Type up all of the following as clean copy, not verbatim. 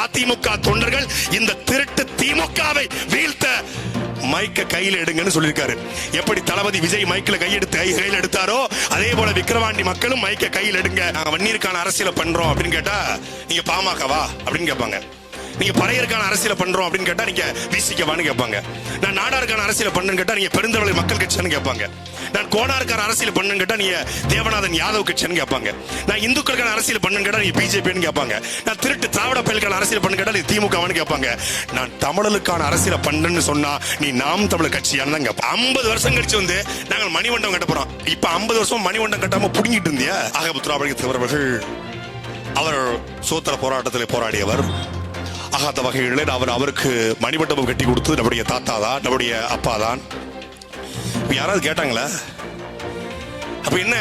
அதிமுக தொண்டர்கள் இந்த திருட்டு திமுகவை வீழ்த்த மைக்க கையில் எடுங்கன்னு சொல்லியிருக்காரு. எப்படி தளபதி விஜய் மைக்கில் கையில் எடுத்தாரோ அதே போல விக்கிரவாண்டி மக்களும் மைக்க கையில் எடுங்க. நாங்க வன்னியருக்கான அரசியலை பண்றோம் அப்படின்னு கேட்டா நீங்க பாமகவா அப்படின்னு கேட்பாங்க. நீங்க பறையருக்கான அரசியலை பண்றோம் அப்படின்னு கேட்டா நீங்க விசிக்கவான்னு கேட்பாங்க. நான் நாடாருக்கான அரசியலை பண்ணுன்னு கேட்டா நீங்க பெருந்தவளை மக்கள் கட்சின்னு கேட்பாங்க. நான் கோனாருக்கான அரசியல் பண்ணுன்னு கேட்டா நீங்க தேவநாதன் யாதவ் கட்சின்னு கேட்பாங்க. நான் இந்துக்களுக்கான அரசியல் பண்ணுன்னு கேட்டா நீங்க பிஜேபின்னு கேட்பாங்க. நான் திருட்டு திராவிட பயலுக்கான அரசியல் பண்ணு கேட்டா நீ திமுகவான்னு கேட்பாங்க. நான் தமிழர்களுக்கான அரசியலை பண்ணுன்னு சொன்னா நீ நாம் தமிழர் கட்சியான்னு தான் கேட்பாங்க. 50 வருஷம் கழிச்சு வந்து நாங்கள் மணிமண்டபம் கட்ட போறோம். இப்ப 50 வருஷம் மணிமண்டபம் கட்டாம புடுங்கிட்டு இருந்தியா? ஆகபுத்திராபடித்தவர்கள் அவர் சுதந்திர போராட்டத்தில் போராடியவர். ஆகாத வகைகளில் அவருக்கு மணிமண்டபம் கட்டி கொடுத்து நம்முடைய தாத்தா தான், நம்முடைய அப்பா தான். யாராவது கேட்டாங்களா? அப்ப என்ன,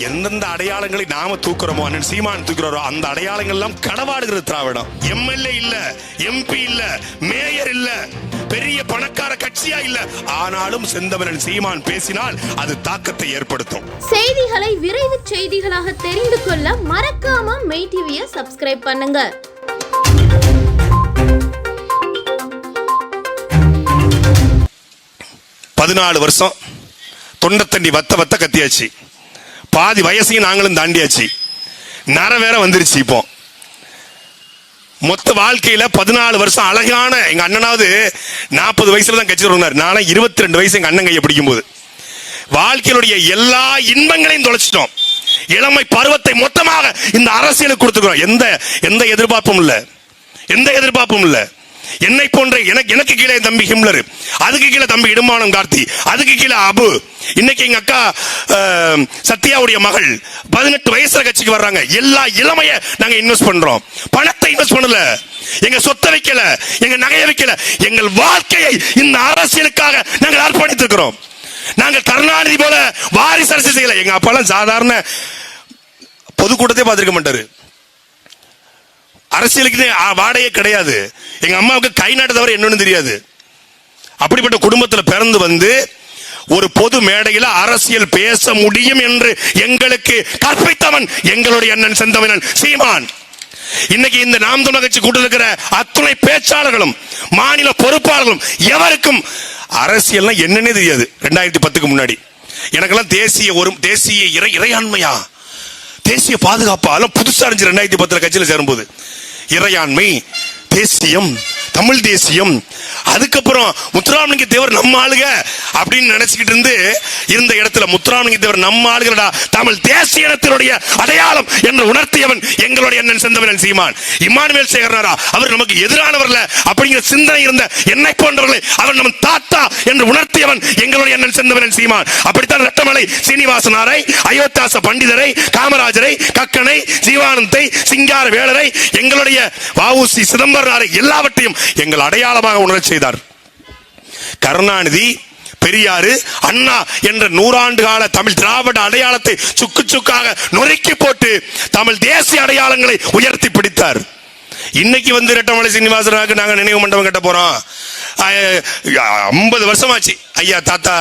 எந்தெந்த அடையாளங்களை நாம தூக்குறோமோ, அண்ணன் சீமான் தூக்குறோம், அந்த அடையாளங்கள் எல்லாம் கடவாடுகிறது திராவிடம். எம்எல்ஏ இல்ல, எம்பி இல்ல, மேயர் இல்ல, பெரிய பணக்கார கட்சியா இல்ல, ஆனாலும் செந்தமிழன் சீமான் பேசினால் அது தாக்கத்தை ஏற்படுத்தும். செய்திகளை விரைவு செய்திகளாக தெரிந்து கொள்ள மறக்காம மெய் டிவியை சப்ஸ்கிரைப் பண்ணுங்க. 14 வருஷம் தொண்டை தண்ணி வத்த கத்தியாச்சு. பாதி வயசையும் நாங்களும் தாண்டியாச்சு. நர வேற வந்துருச்சு. இப்போ மொத்த வாழ்க்கையில 14 வருஷம் அழகான எங்க அண்ணனாவது 40 வயசுல தான் கட்சி தொடங்கினார். நானே 22 வயசு எங்க அண்ணன் கையை பிடிக்கும் போது வாழ்க்கையினுடைய எல்லா இன்பங்களையும் தொலைச்சிட்டோம். இளமை பருவத்தை மொத்தமாக இந்த அரசியலுக்கு கொடுத்துக்கிறோம். எந்த எதிர்பார்ப்பும் இல்ல. என்னை போன்ற எனக்கு கீழே தம்பி ஹிம்லர், அதுக்கு கீழே தம்பி இடுமானம் கார்த்தி, அதுக்கு கீழே அபு. இன்னைக்கு எங்க அக்கா சத்யாவுடைய மகள் 18 வயசுல கட்சிக்கு வர்றாங்க. எல்லா இளமைய நாங்க இன்வெஸ்ட் பண்றோம். பணத்தை இன்வெஸ்ட் பண்ணல, எங்க சொத்தை வைக்கல, எங்க நகையை வைக்கல, எங்கள் வாழ்க்கையை இந்த அரசியலுக்காக நாங்கள் அர்ப்பணித்திருக்கிறோம். நாங்கள் கருணாநிதி போல வாரிசு அரசியல் செய்யல. எங்க அப்பாலாம் சாதாரண பொதுக்கூட்டத்தை பார்த்திருக்க மாட்டாரு. அரசியலுக்கு வாடையே கிடையாது. எங்க அம்மாவுக்கு கை நாட்டு தவிர என்னன்னு தெரியாது. அப்படிப்பட்ட குடும்பத்தில் பிறந்து வந்து ஒரு பொது மேடையில் அரசியல் பேச முடியும் என்று எங்களுக்கு கற்பித்தவன் எங்களுடைய அண்ணன் செந்தமிழன் சீமான். இன்னைக்கு இந்த நாம் தமிழர் கட்சி கூட்டு இருக்கிற அத்துணை பேச்சாளர்களும் மாநில பொறுப்பாளர்களும் எவருக்கும் அரசியல் என்னன்னே தெரியாது. 2010க்கு முன்னாடி எனக்கெல்லாம் தேசிய இறையாண்மையா, தேசிய பாதுகாப்பா புதுசா இருந்துச்சு. 2010 கட்சியில் சேரும்போது இறையாண்மை, தேசியம், தமிழ் தேசியம், அதுக்கப்புறம் முத்துராமலிங்க தேவர் நம்ம ஆளுக அப்படின்னு நினைச்சுக்கிட்டு இருந்த இடத்துல முத்துராமலிங்க தேவர் நம்ம ஆளுகளா, தமிழ் தேசிய இனத்தினுடைய அடையாளம் என்று உணர்த்தியவன் எங்களுடைய அண்ணன் செந்தமிழன் சீமான். இமானுவேல் சேகரனாரா அவர் நமக்கு எதிரானவர்ல அப்படிங்கிற சிந்தனை இருந்த என்னை போன்றவர்களை அவர் நம்ம தாத்தா என்று உணர்த்தியவன் எங்களுடைய அண்ணன் செந்தமிழன் சீமான். அப்படித்தான் ரெட்டமலை சீனிவாசனாரை, அயோத்தியாச பண்டிதரை, காமராஜரை, கக்கனை, ஜீவானந்தை, சிங்கார வேலரை, எங்களுடைய வஉசி சிதம்பரனாரை எல்லாவற்றையும் எங்கள் அடையாளமாக உணரச் செய்தார். கருணாநிதி, பெரியாறு, அண்ணா என்ற 100 ஆண்டு கால தமிழ் திராவிட அடையாளத்தை சுக்கு சுக்காக நொறுக்கி போட்டு தமிழ் தேசிய அடையாளங்களை உயர்த்தி பிடித்தார். இன்னைக்கு வந்து ரெட்டமலை சீனிவாசனாருக்கு நாங்க நினைவு மண்டபம் கட்ட போறோம். 50 வருஷமாச்சு ஐயா தாத்தா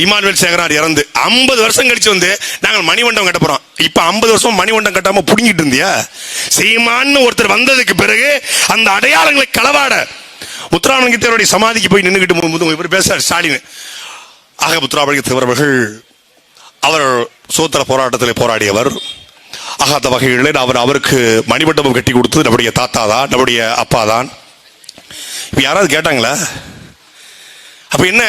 இமானுவேல் சேகரனார் இறந்து. 50 வருஷம் கழிச்சு வந்து நாங்கள் மணிமண்டபம் கட்ட போறோம். இப்ப 50 வருஷம் மணிமண்டபம் கட்டாம புடுங்கிட்டு இருந்தியா? சீமான்னு ஒருத்தர் வந்ததுக்கு பிறகு அந்த அடையாளங்களை களவாட முத்துராமலிங்க தேவருடைய சமாதிக்கு போய் நின்றுகிட்டு இவர் பேசுறார் ஸ்டாலின். ஆக முத்துராமலிங்க தேவர்கள் அவர் சுதந்திர போராட்டத்தில் போராடியவர். ஆகாத வகைகளில் அவருக்கு மணிமண்டபம் கட்டி கொடுத்து நம்முடைய தாத்தா தான், நம்முடைய அப்பா தான். இப்ப யாராவது கேட்டாங்களா? அப்ப என்ன,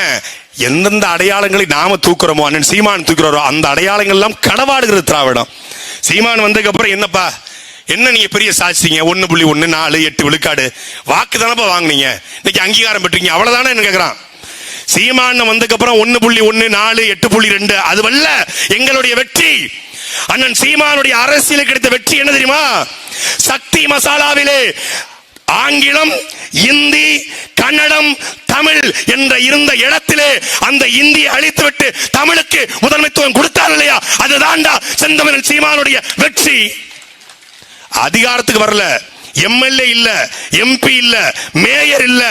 எந்தெந்த அடையாளங்களை நாம தூக்குறோமோ, அண்ணன் சீமான் தூக்குறோம், அந்த அடையாளங்கள் எல்லாம் கடவாடுகிறது திராவிடம். சீமான் வந்ததுக்கு அப்புறம் என்னப்பா, என்ன நீங்க பெரிய சாட்சிங்க, 1.1 8 விழுக்காடு வாக்கு தானப்பா வாங்கினீங்க, இன்னைக்கு அங்கீகாரம் பெற்றீங்க, அவ்வளவுதானே என்ன கேக்குறான். சீமான் வந்ததுக்கு அப்புறம் 1.1 4 8.2 அதுவல்ல எங்களுடைய வெற்றி. அண்ணன் சீமானுடைய அரசியலுக்கு கிடைத்த வெற்றி என்ன தெரியுமா? சக்தி மசாலாவிலே ஆங்கிலம், இந்தி, கன்னடம், தமிழ் என்ற இருந்த இடத்திலே அந்த இந்தியை அழித்துவிட்டு தமிழுக்கு முதன்மைத்துவம் கொடுத்தார் இல்லையா? அதுதான்டா செந்தமிழன் சீமானுடைய வெற்றி. அதிகாரத்துக்கு வரல, எம்எல்ஏ இல்ல, எம்பி இல்ல, மேயர் இல்ல,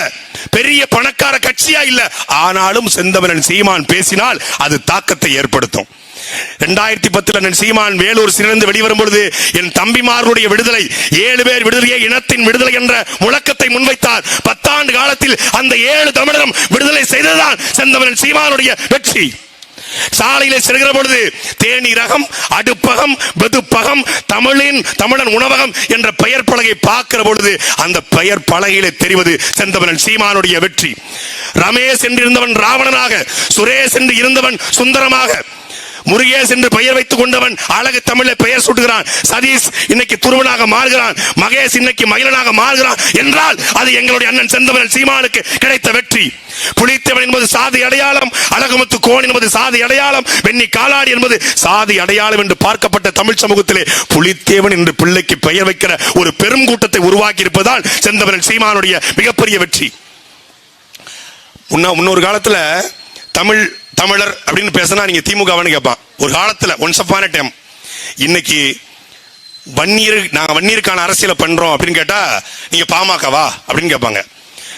பெரிய பணக்கார கட்சியா இல்ல, ஆனாலும் செந்தமிழன் சீமான் பேசினால் அது தாக்கத்தை ஏற்படுத்தும். 2010 அண்ணன் சீமான் வேலூர் சிறையிலிருந்து வெளிவரும் பொழுது என் தம்பிமார்களுடைய விடுதலை, 7 பேர் விடுதலையே இனத்தின் விடுதலை என்ற முழக்கத்தை முன்வைத்தார். 10 ஆண்டு காலத்தில் அந்த 7 தமிழரும் விடுதலை செய்ததுதான் செந்தமிழன் சீமானுடைய வெற்றி. சாலையிலே செல்கிற பொழுது தேனி ரகம், அடுப்பகம், வெதுப்பகம், தமிழன் உணவகம் என்ற பெயர் பலகை பார்க்கிற பொழுது அந்த பெயர் பலகையிலே தெரிவது செந்தமிழன் சீமானுடைய வெற்றி. ரமேஷ் என்று இருந்தவன் ராவணனாக, சுரேஷ் என்று இருந்தவன் சுந்தரமாக, முருகேஷ் என்று பெயர் வைத்துக் கொண்டவன் அழகு தமிழில் பெயர் சூட்டுகிறான். சதீஷ் இன்னைக்கு துருவனாக மாறுகிறான், மகேஷ் இன்னைக்கு மகிழனாக மாறுகிறான் என்றால் அது எங்களுடைய அண்ணன் செந்தமிழன் சீமானுக்கு கிடைத்த வெற்றி. புலித்தேவன் என்பது சாதி அடையாளம், அழகுமுத்து கோன் என்பது சாதி அடையாளம், வெண்ணி காலாடி என்பது சாதி அடையாளம் என்று பார்க்கப்பட்ட தமிழ் சமூகத்திலே புலித்தேவன் என்று பிள்ளைக்கு பெயர் வைக்கிற ஒரு பெரும் கூட்டத்தை உருவாக்கி இருப்பதால் செந்தமிழன் சீமானுடைய மிகப்பெரிய வெற்றி. முன்னொரு காலத்துல தமிழர் அப்படின்னு பேசினா நீங்க திமுகவான்னு கேட்பான். ஒரு காலத்துல ஒன்ஸ் அப்பான் டைம். இன்னைக்கு நாங்க வன்னியருக்கான அரசியலை பண்றோம் அப்படின்னு கேட்டா நீங்க பாமகவா அப்படின்னு கேட்பாங்க.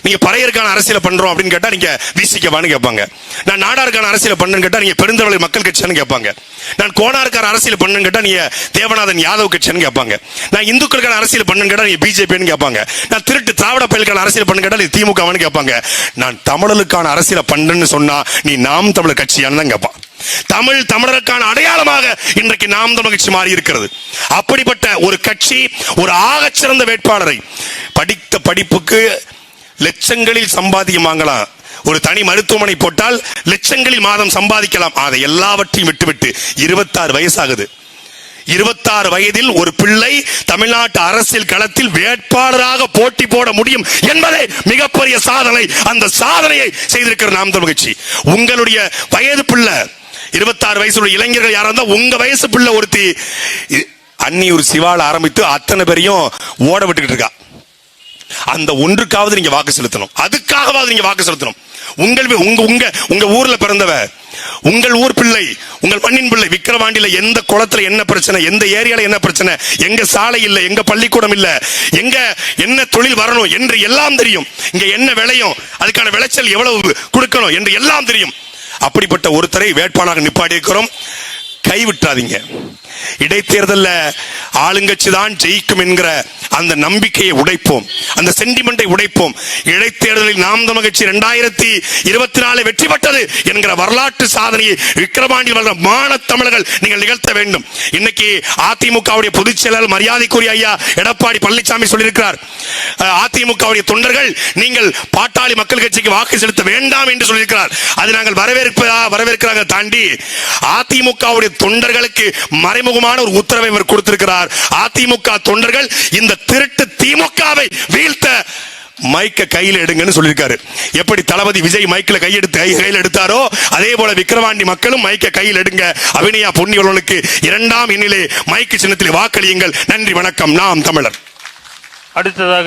நீங்க பறையருக்கான அரசியலை பண்றோம் அப்படின்னு கேட்டா நீங்க விசிகவான்னு கேட்பாங்க. நான் நாடாருக்கான அரசியலை பண்ணு கேட்டா நீங்க பெருந்தவளை மக்கள் கட்சின்னு கேட்பாங்க. நான் கோனாருக்கான அரசியல் பண்ணு கேட்டா நீங்க தேவநாதன் யாதவ் கட்சின்னு கேட்பாங்க. நான் இந்துக்களுக்கான அரசியல் பண்ணு கேட்டா நீங்க பிஜேபின்னு கேட்பாங்க. நான் திருட்டு திராவிட பயலுக்கான அரசியல் பண்ணு கேட்டா நீ திமுகவான்னு கேட்பாங்க. நான் தமிழருக்கான அரசியலை பண்ணுன்னு சொன்னா நீ நாம் தமிழர் கட்சியான்னு தான் கேட்பான். தமிழருக்கான அடையாளமாக இன்றைக்கு நாம் தமிழர் கட்சி மாறி இருக்கிறது. அப்படிப்பட்ட ஒரு கட்சி ஒரு ஆகச்சிறந்த வேட்பாளரை படித்த படிப்புக்கு லட்சங்களில் சம்பாதியம் வாங்கலாம். ஒரு தனி மருத்துவமனை போட்டால் லட்சங்களில் மாதம் சம்பாதிக்கலாம். அதை எல்லாவற்றையும் விட்டுவிட்டு 26 வயசாகுது. 26 வயதில் ஒரு பிள்ளை தமிழ்நாட்டு அரசியல் களத்தில் வேட்பாளராக போட்டி போட முடியும் என்பதே மிகப்பெரிய சாதனை. அந்த சாதனையை செய்திருக்கிற நாம் தமிழர் கட்சி. உங்களுடைய வயது பிள்ளை 26 வயசுள்ள இளைஞர்கள் யாரா இருந்தா உங்க வயசு பிள்ளை ஒருத்தி அன்னியூர் சிவால ஆரம்பித்து அத்தனை பேரையும் ஓட விட்டுக்கிட்டு இருக்கா. அந்த ஒன்றுக்காவது நீங்க வாக்கு செலுத்தணும். அதுக்காகவாவது நீங்க வாக்கு செலுத்தணும். உங்க ஊர்ல பிறந்தவ, உங்கள் ஊர் பிள்ளை, உங்கள் மண்ணின் பிள்ளை விக்கிரவாண்டியில எந்த குளத்துல என்ன பிரச்சனை, எந்த ஏரியால என்ன பிரச்சனை, எங்க சாலை இல்ல, எங்க பள்ளிக்கூடம் இல்ல, எங்க என்ன தொழில் வரணும் என்று எல்லாம் தெரியும். இங்க என்ன விளையும், அதுக்கான விளைச்சல் எவ்வளவு கொடுக்கணும் என்று எல்லாம் தெரியும். அப்படிப்பட்ட ஒருத்தரை வேட்பாளராக நிப்பாட்டி இருக்கிறோம். கைவிட்டாதீங்க. இடைத்தேர்தல்ல ஆளுங்கட்சி தான் ஜெயிக்கும் என்கிற அந்த நம்பிக்கையை உடைப்போம், அந்த சென்டிமெண்டை உடைப்போம். இடைத்தேர்தலில் நாம் தமிழர் கட்சி 2024 வெற்றி பெற்றது என்கிற வரலாற்று சாதனையை விக்கிரவாண்டியில் வளர்ந்த மான தமிழர்கள் நீங்கள் நிகழ்த்த வேண்டும். இன்னைக்கு அதிமுகவுடைய பொதுச் செயலாளர் மரியாதைக்குரிய ஐயா எடப்பாடி பழனிசாமி சொல்லியிருக்கிறார், அதிமுகவுடைய தொண்டர்கள் நீங்கள் பாட்டாளி மக்கள் கட்சிக்கு வாக்கு செலுத்த வேண்டாம் என்று சொல்லியிருக்கிறார். அது நாங்கள் வரவேற்கிறாங்க. தாண்டி அதிமுகவுடைய தொண்டர்களுக்கு மறைமுகமான ஒரு உத்தரவை அவர் கொடுத்திருக்கிறார். அதிமுக தொண்டர்கள் இந்த திருட்டு திமுகவை வீழ்த்த மைக்க கையில் எடுங்கன்னு சொல்லியிருக்காரு. எப்படி தளபதி விஜய் மைக்கில் கையில் எடுத்தாரோ அதே போல விக்கிரவாண்டி மக்களும் மைக்க கையில் எடுங்க. அபிநயா பொன்னியவர்களுக்கு 2ஆம் எண்ணிலே மைக்கு சின்னத்தில் வாக்களியுங்கள். நன்றி, வணக்கம். நாம் தமிழர். அடுத்ததாக